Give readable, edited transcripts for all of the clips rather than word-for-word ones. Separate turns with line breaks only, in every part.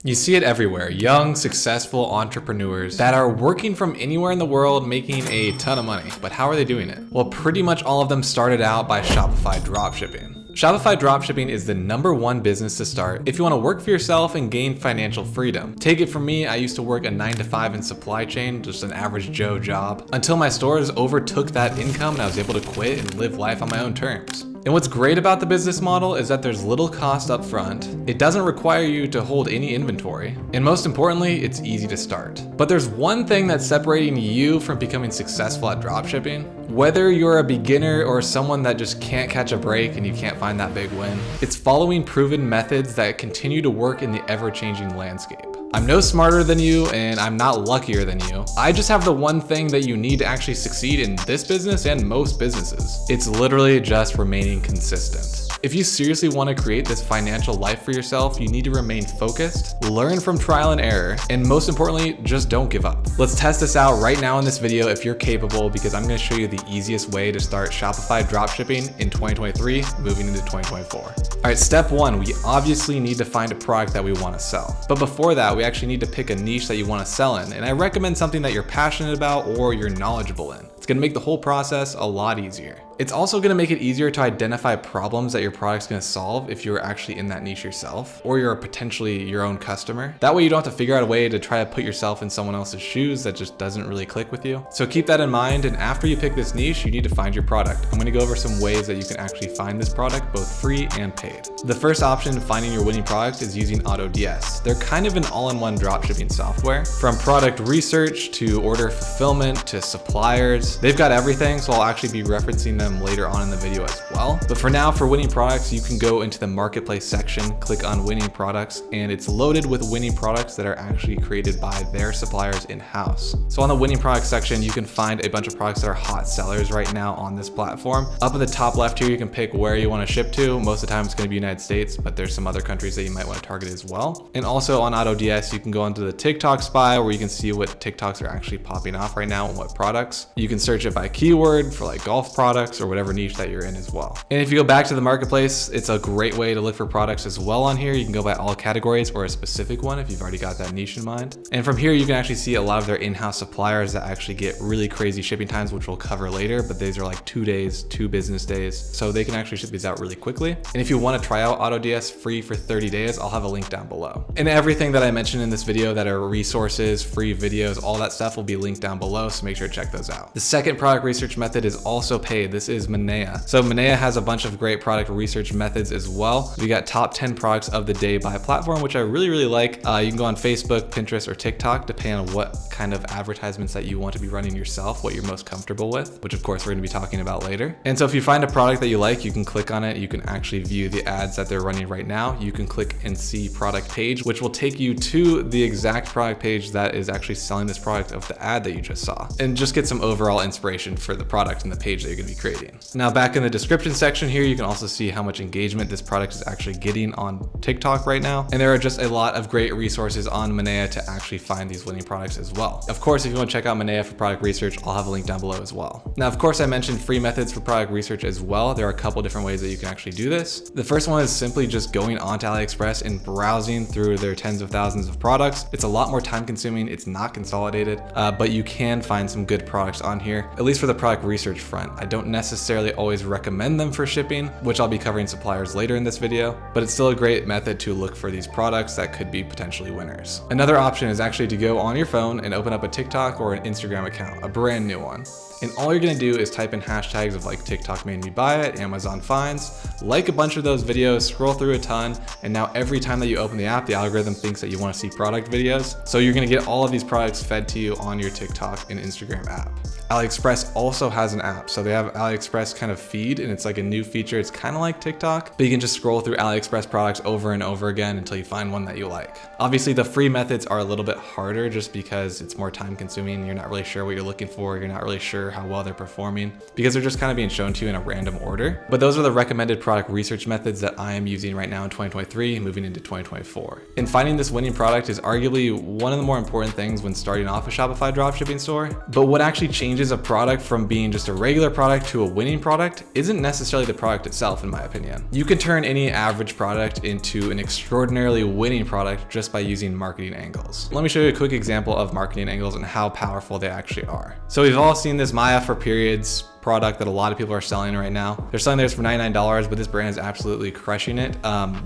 You see it everywhere. Young, successful entrepreneurs that are working from anywhere in the world making a ton of money. But how are they doing it? Well, pretty much all of them started out by Shopify Dropshipping. Shopify Dropshipping is the #1 business to start if you want to work for yourself and gain financial freedom. Take it from me, I used to work a 9-to-5 in supply chain, just an average Joe job, until my stores overtook that income and I was able to quit and live life on my own terms. And what's great about the business model is that there's little cost up front, it doesn't require you to hold any inventory, and most importantly, it's easy to start. But there's one thing that's separating you from becoming successful at dropshipping. Whether you're a beginner or someone that just can't catch a break and you can't find that big win, it's following proven methods that continue to work in the ever-changing landscape. I'm no smarter than you and I'm not luckier than you. I just have the one thing that you need to actually succeed in this business and most businesses. It's literally just remaining consistent. If you seriously want to create this financial life for yourself, you need to remain focused, learn from trial and error, and most importantly, just don't give up. Let's test this out right now in this video if you're capable, because I'm going to show you the easiest way to start Shopify dropshipping in 2023, moving into 2024. All right, step 1, we obviously need to find a product that we want to sell. But before that, we actually need to pick a niche that you want to sell in. And I recommend something that you're passionate about or you're knowledgeable in. It's going to make the whole process a lot easier. It's also going to make it easier to identify problems that your product's going to solve if you're actually in that niche yourself, or you're potentially your own customer. That way you don't have to figure out a way to try to put yourself in someone else's shoes that just doesn't really click with you. So keep that in mind, and after you pick this niche, you need to find your product. I'm going to go over some ways that you can actually find this product, both free and paid. The first option in finding your winning product is using AutoDS. They're kind of an all-in-one dropshipping software. From product research to order fulfillment to suppliers, they've got everything, so I'll actually be referencing them later on in the video as well. But for now, for winning products, you can go into the marketplace section, click on winning products, and it's loaded with winning products that are actually created by their suppliers in-house. So on the winning products section, you can find a bunch of products that are hot sellers right now on this platform. Up at the top left here, you can pick where you want to ship to. Most of the time it's going to be United States, but there's some other countries that you might want to target as well. And also on AutoDS, you can go onto the TikTok spy where you can see what TikToks are actually popping off right now and what products. You can search it by keyword for like golf products or whatever niche that you're in as well. And if you go back to the marketplace, it's a great way to look for products as well on here. You can go by all categories or a specific one if you've already got that niche in mind. And from here, you can actually see a lot of their in-house suppliers that actually get really crazy shipping times, which we'll cover later, but these are like 2 days, 2 business days. So they can actually ship these out really quickly. And if you want to try out AutoDS free for 30 days, I'll have a link down below. And everything that I mentioned in this video that are resources, free videos, all that stuff will be linked down below. So make sure to check those out. The second product research method is also paid. This is Monea. So Monea has a bunch of great product research methods as well. We got top 10 products of the day by platform, which I really like. You can go on Facebook, Pinterest, or TikTok, depending on what kind of advertisements that you want to be running yourself, what you're most comfortable with, which of course we're going to be talking about later. And so if you find a product that you like, you can click on it. You can actually view the ads that they're running right now. You can click and see product page, which will take you to the exact product page that is actually selling this product of the ad that you just saw, and just get some overall inspiration for the product and the page that you're going to be creating. Now back in the description section here, you can also see how much engagement this product is actually getting on TikTok right now. And there are just a lot of great resources on Monea to actually find these winning products as well. Of course, if you want to check out Monea for product research, I'll have a link down below as well. Now, of course, I mentioned free methods for product research as well. There are a couple different ways that you can actually do this. The first one is simply just going onto AliExpress and browsing through their tens of thousands of products. It's a lot more time consuming. It's not consolidated, but you can find some good products on here, at least for the product research front. I don't necessarily always recommend them for shipping, which I'll be covering suppliers later in this video, but it's still a great method to look for these products that could be potentially winners. Another option is actually to go on your phone and open up a TikTok or an Instagram account, a brand new one. And all you're gonna do is type in hashtags of like TikTok made me buy it, Amazon finds, like a bunch of those videos, scroll through a ton, and now every time that you open the app, the algorithm thinks that you wanna see product videos. So you're gonna get all of these products fed to you on your TikTok and Instagram app. AliExpress also has an app. So they have AliExpress kind of feed, and it's like a new feature. It's kind of like TikTok, but you can just scroll through AliExpress products over and over again until you find one that you like. Obviously the free methods are a little bit harder just because it's more time consuming. You're not really sure what you're looking for. You're not really sure sure how well they're performing because they're just kind of being shown to you in a random order. But those are the recommended product research methods that I am using right now in 2023, moving into 2024. And finding this winning product is arguably one of the more important things when starting off a Shopify dropshipping store. But what actually changes a product from being just a regular product to a winning product isn't necessarily the product itself, in my opinion. You can turn any average product into an extraordinarily winning product just by using marketing angles. Let me show you a quick example of marketing angles and how powerful they actually are. So we've all seen this Maya for Periods product that a lot of people are selling right now. They're selling theirs for $99, but this brand is absolutely crushing it.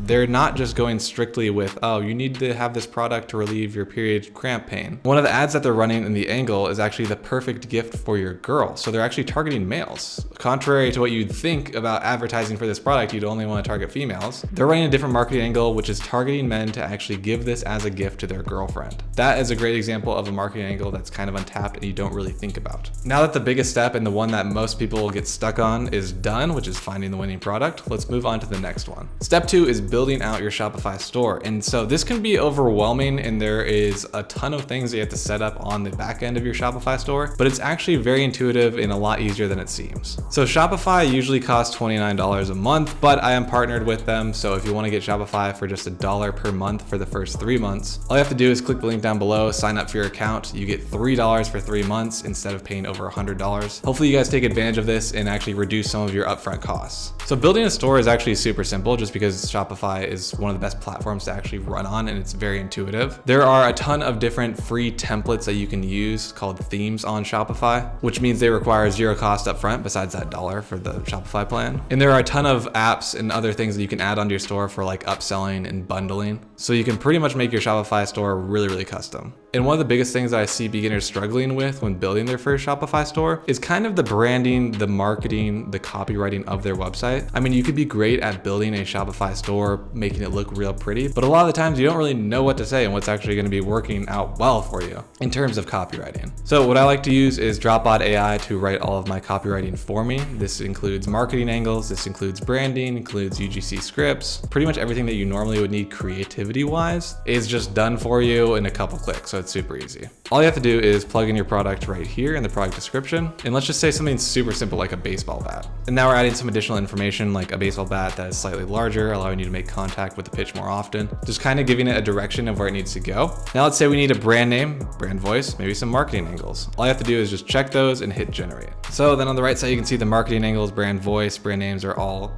They're not just going strictly with, oh, you need to have this product to relieve your period cramp pain. One of the ads that they're running in the angle is actually the perfect gift for your girl. So they're actually targeting males. Contrary to what you'd think about advertising for this product, you'd only want to target females. They're running a different marketing angle, which is targeting men to actually give this as a gift to their girlfriend. That is a great example of a marketing angle that's kind of untapped and you don't really think about. Now that the biggest step and the one that most people will get stuck on is done, which is finding the winning product, let's move on to the next one. Step 2 is building out your Shopify store. And so this can be overwhelming and there is a ton of things that you have to set up on the back end of your Shopify store, but it's actually very intuitive and a lot easier than it seems. So Shopify usually costs $29 a month, but I am partnered with them. So if you want to get Shopify for just $1 per month for the first 3 months, all you have to do is click the link down below, sign up for your account. You get $3 for 3 months instead of paying over $100. Hopefully you guys take advantage of this and actually reduce some of your upfront costs. So building a store is actually super simple just because Shopify is one of the best platforms to actually run on and it's very intuitive. There are a ton of different free templates that you can use called themes on Shopify, which means they require zero cost upfront besides that $1 for the Shopify plan. And there are a ton of apps and other things that you can add onto your store for like upselling and bundling. So you can pretty much make your Shopify store really, really custom. And one of the biggest things that I see beginners struggling with when building their first Shopify store is kind of the branding, the marketing, the copywriting of their website. I mean, you could be great at building a Shopify store, making it look real pretty, but a lot of the times you don't really know what to say and what's actually going to be working out well for you in terms of copywriting. So what I like to use is Dropbotai to write all of my copywriting for me. This includes marketing angles, this includes branding, includes UGC scripts. Pretty much everything that you normally would need creativity wise is just done for you in a couple clicks. So it's super easy. All you have to do is plug in your product right here in the product description. And let's just say something super simple like a baseball bat. And now we're adding some additional information like a baseball bat that is slightly larger, allowing you to make contact with the pitch more often. Just kind of giving it a direction of where it needs to go. Now let's say we need a brand name, brand voice, maybe some marketing angles. All you have to do is just check those and hit generate. So then on the right side, you can see the marketing angles, brand voice, brand names are all,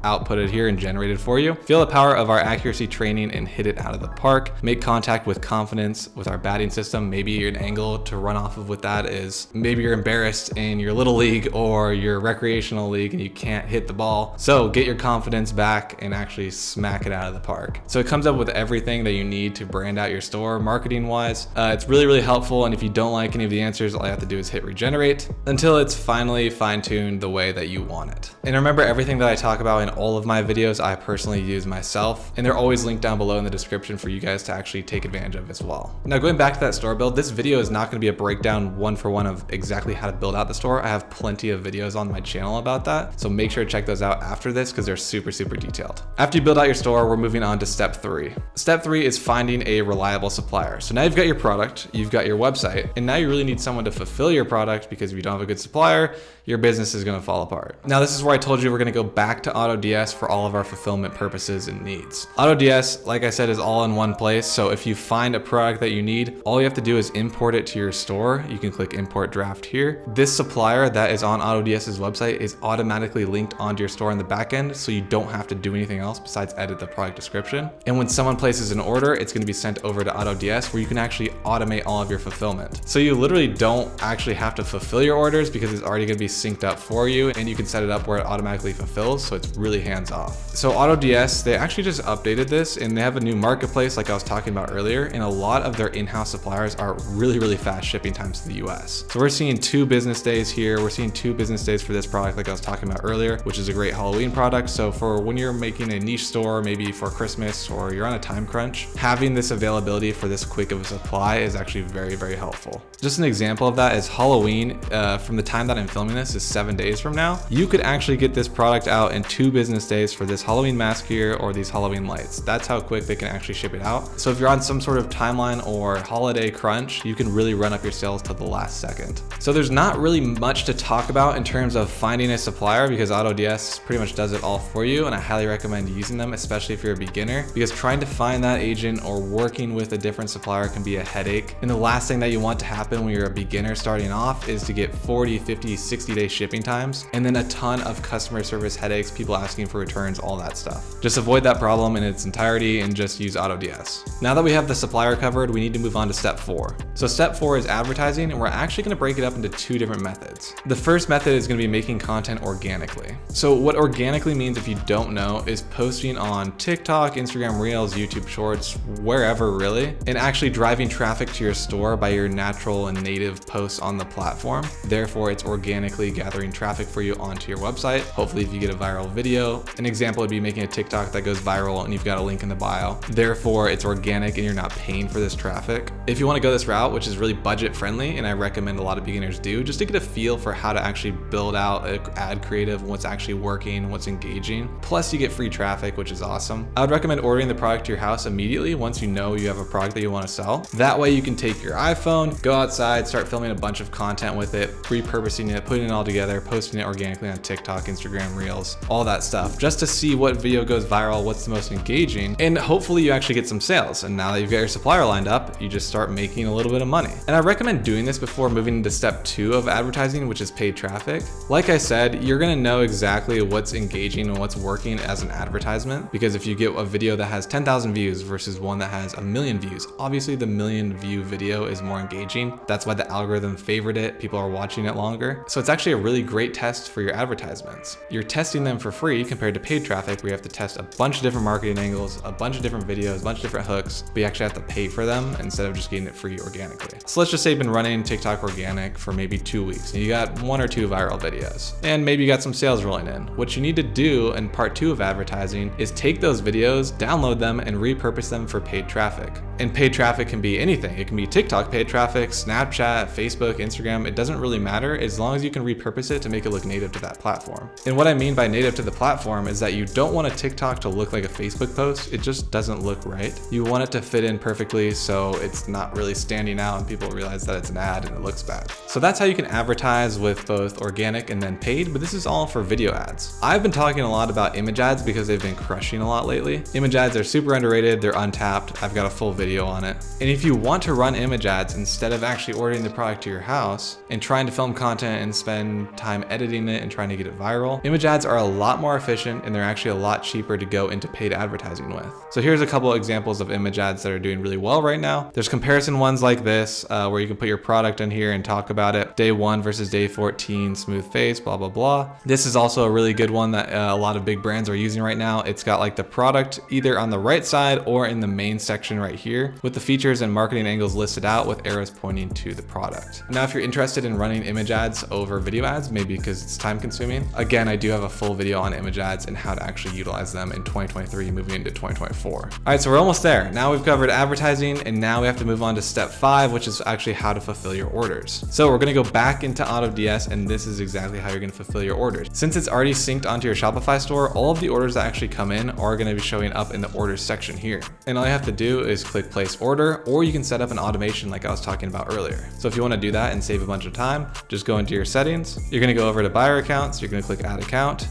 outputted here and generated for you. Feel the power of our accuracy training and hit it out of the park. Make contact with confidence with our batting system. Maybe an angle to run off of with that is maybe you're embarrassed in your little league or your recreational league and you can't hit the ball. So get your confidence back and actually smack it out of the park. So it comes up with everything that you need to brand out your store marketing wise. It's really, really helpful. And if you don't like any of the answers, all you have to do is hit regenerate until it's finally fine-tuned the way that you want it. And remember, everything that I talk about in all of my videos, I personally use myself, and they're always linked down below in the description for you guys to actually take advantage of as well. Now, going back to that store build, this video is not going to be a breakdown one for one of exactly how to build out the store. I have plenty of videos on my channel about that. So make sure to check those out after this because they're super, super detailed. After you build out your store, we're moving on to step 3. Step 3 is finding a reliable supplier. So now you've got your product, you've got your website, and now you really need someone to fulfill your product because if you don't have a good supplier, your business is going to fall apart. Now, this is where I told you we're going to go back to AutoDS for all of our fulfillment purposes and needs. AutoDS, like I said, is all in one place. So if you find a product that you need, all you have to do is import it to your store. You can click import draft here. This supplier that is on AutoDS's website is automatically linked onto your store in the back end, so you don't have to do anything else besides edit the product description. And when someone places an order, it's going to be sent over to AutoDS where you can actually automate all of your fulfillment. So you literally don't actually have to fulfill your orders because it's already going to be synced up for you, and you can set it up where it automatically fulfills, so it's really hands off. So AutoDS, they actually just updated this and they have a new marketplace like I was talking about earlier, and a lot of their in-house suppliers are really, really fast shipping times to the US. So we're seeing 2 business days here. We're seeing posting 2 business days for this product like I was talking about earlier, which is a great Halloween product. So for when you're making a niche store, maybe for Christmas or you're on a time crunch, having this availability for this quick of a supply is actually very, very helpful. Just an example of that is Halloween, from the time that I'm filming this is 7 days from now. You could actually get this product out in 2 business days for this Halloween mask here or these Halloween lights. That's how quick they can actually ship it out. So if you're on some sort of timeline or holiday crunch, you can really run up your sales to the last second. So there's not really much to talk about in terms of finding a supplier because AutoDS pretty much does it all for you, and I highly recommend using them, especially if you're a beginner, because trying to find that agent or working with a different supplier can be a headache. And the last thing that you want to happen when you're a beginner starting off is to get 40, 50, 60-day shipping times, and then a ton of customer service headaches, people asking for returns, all that stuff. Just avoid that problem in its entirety and just use AutoDS. Now that we have the supplier covered, we need to move on to step 4. So step 4 is advertising, and we're actually going to break it up into 2 different methods. The first method is going to be making content organically. So what organically means, if you don't know, is posting on TikTok, Instagram Reels, YouTube Shorts, wherever really, and actually driving traffic to your store by your natural and native posts on the platform. Therefore, it's organically gathering traffic for you onto your website. Hopefully, if you get a viral video, an example would be making a TikTok that goes viral and you've got a link in the bio. Therefore, it's organic and you're not paying for this traffic. If you want to go this route, which is really budget friendly, and I recommend a lot of beginners do, just to get a feel for how to actually build out an ad creative, what's actually working, what's engaging. Plus you get free traffic, which is awesome. I would recommend ordering the product to your house immediately once you know you have a product that you want to sell. That way you can take your iPhone, go outside, start filming a bunch of content with it, repurposing it, putting it all together, posting it organically on TikTok, Instagram Reels, all that stuff, just to see what video goes viral, what's the most engaging, and hopefully you actually get some sales. And now that you've got your supplier lined up, you just start making a little bit of money. And I recommend doing this before moving into step 2 of advertising, which is paid traffic. Like I said, you're gonna know exactly what's engaging and what's working as an advertisement, because if you get a video that has 10,000 views versus one that has 1 million views, obviously the 1 million view video is more engaging. That's why the algorithm favored it. People are watching it longer. So it's actually a really great test for your advertisements. You're testing them for free compared to paid traffic, where you have to test a bunch of different marketing angles, a bunch of different videos, a bunch of different hooks, but you actually have to pay for them instead of just getting it free organically. So let's just say you've been running TikTok organic for maybe 2 weeks and you got 1 or 2 viral videos, and maybe you got some sales rolling in. What you need to do in part 2 of advertising is take those videos, download them, and repurpose them for paid traffic. And paid traffic can be anything. It can be TikTok paid traffic, Snapchat, Facebook, Instagram. It doesn't really matter as long as you can repurpose it to make it look native to that platform. And what I mean by native to the platform is that you don't want a TikTok to look like a Facebook post. It just doesn't look right. You want it to fit in perfectly so it's not really standing out and people realize that it's an ad and it looks bad. So that's how you can advertise with both organic and then paid, but this is all for video ads. I've been talking a lot about image ads because they've been crushing a lot lately. Image ads are super underrated. They're untapped. I've got a full video on it. And if you want to run image ads instead of actually ordering the product to your house and trying to film content and spend time editing it and trying to get it viral, image ads are a lot more efficient and they're actually a lot cheaper to go into paid advertising with. So here's a couple of examples of image ads that are doing really well right now. There's comparison ones like this, where you can put your product in here and talk about it. Day 1 versus day 14, smooth face, blah, blah, blah. This is also a really good one that a lot of big brands are using right now. It's got like the product either on the right side or in the main section right here with the features and marketing angles listed out with arrows pointing to the product. Now, if you're interested in running image ads over video ads, maybe because it's time consuming, again, I do have a full video on image ads and how to actually utilize them in 2023 moving into 2024. All right, so we're almost there. Now we've covered advertising and now we have to move on to step 5, which is actually how to fulfill your orders. So we're gonna go back into AutoDS and this is exactly how you're gonna fulfill your orders. Since it's already synced onto your Shopify store, all of the orders that actually come in are gonna be showing up in the orders section here. And all you have to do is click place order, or you can set up an automation like I was talking about earlier. So if you wanna do that and save a bunch of time, just go into your settings. You're gonna go over to buyer accounts. You're gonna click add account.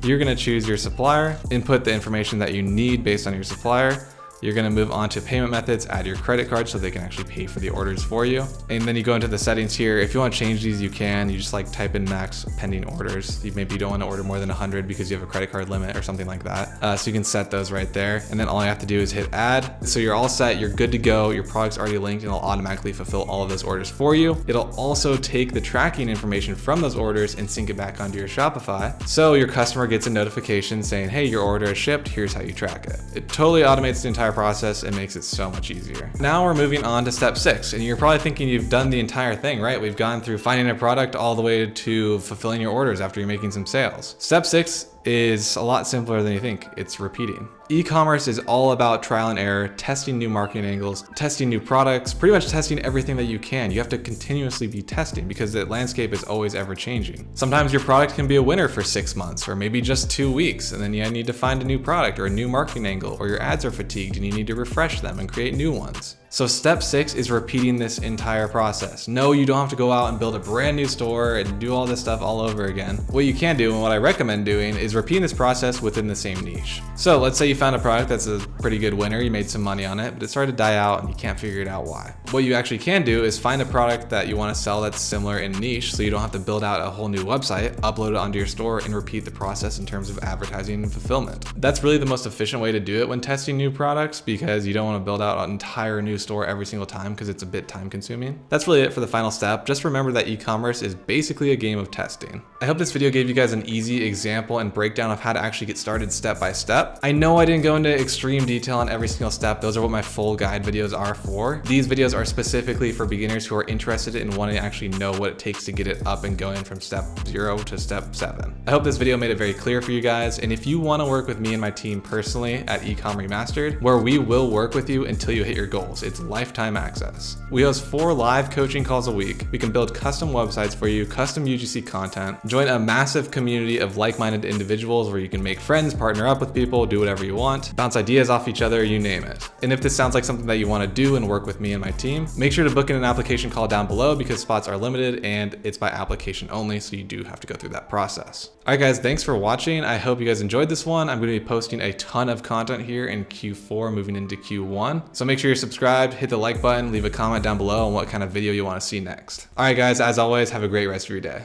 You're gonna choose your supplier, input the information that you need based on your supplier. You're gonna move on to payment methods, add your credit card so they can actually pay for the orders for you. And then you go into the settings here. If you wanna change these, you can. You just like type in max pending orders. Maybe you don't wanna order more than 100 because you have a credit card limit or something like that. So you can set those right there. And then all you have to do is hit add. So you're all set, you're good to go. Your product's already linked and it'll automatically fulfill all of those orders for you. It'll also take the tracking information from those orders and sync it back onto your Shopify. So your customer gets a notification saying, hey, your order is shipped, here's how you track it. It totally automates the entire entire process and makes it so much easier. Now we're moving on to step 6, and you're probably thinking you've done the entire thing, right? We've gone through finding a product all the way to fulfilling your orders after you're making some sales. Step 6 is a lot simpler than you think. It's repeating. E-commerce is all about trial and error, testing new marketing angles, testing new products, pretty much testing everything that you can. You have to continuously be testing because the landscape is always ever changing. Sometimes your product can be a winner for 6 months or maybe just 2 weeks, and then you need to find a new product or a new marketing angle, or your ads are fatigued and you need to refresh them and create new ones. So step 6 is repeating this entire process. No, you don't have to go out and build a brand new store and do all this stuff all over again. What you can do, and what I recommend doing, is repeating this process within the same niche. So let's say you found a product that's a pretty good winner, you made some money on it, but it started to die out and you can't figure it out why. What you actually can do is find a product that you want to sell that's similar in niche, so you don't have to build out a whole new website, upload it onto your store, and repeat the process in terms of advertising and fulfillment. That's really the most efficient way to do it when testing new products, because you don't want to build out an entire new store every single time because it's a bit time consuming. That's really it for the final step. Just remember that e-commerce is basically a game of testing. I hope this video gave you guys an easy example and breakdown of how to actually get started step by step. I know I didn't go into extreme detail on every single step. Those are what my full guide videos are for. These videos are specifically for beginners who are interested in wanting to actually know what it takes to get it up and going from step 0 to step 7. I hope this video made it very clear for you guys. And if you want to work with me and my team personally at Ecom Remastered, where we will work with you until you hit your goals, it's lifetime access. We host 4 live coaching calls a week. We can build custom websites for you, custom UGC content, join a massive community of like-minded individuals where you can make friends, partner up with people, do whatever you want, bounce ideas off each other, you name it. And if this sounds like something that you want to do and work with me and my team, make sure to book in an application call down below because spots are limited and it's by application only, so you do have to go through that process. All right guys, thanks for watching. I hope you guys enjoyed this one. I'm going to be posting a ton of content here in Q4 moving into Q1. So make sure you're subscribed, hit the like button, leave a comment down below on what kind of video you want to see next. All right guys, as always, have a great rest of your day.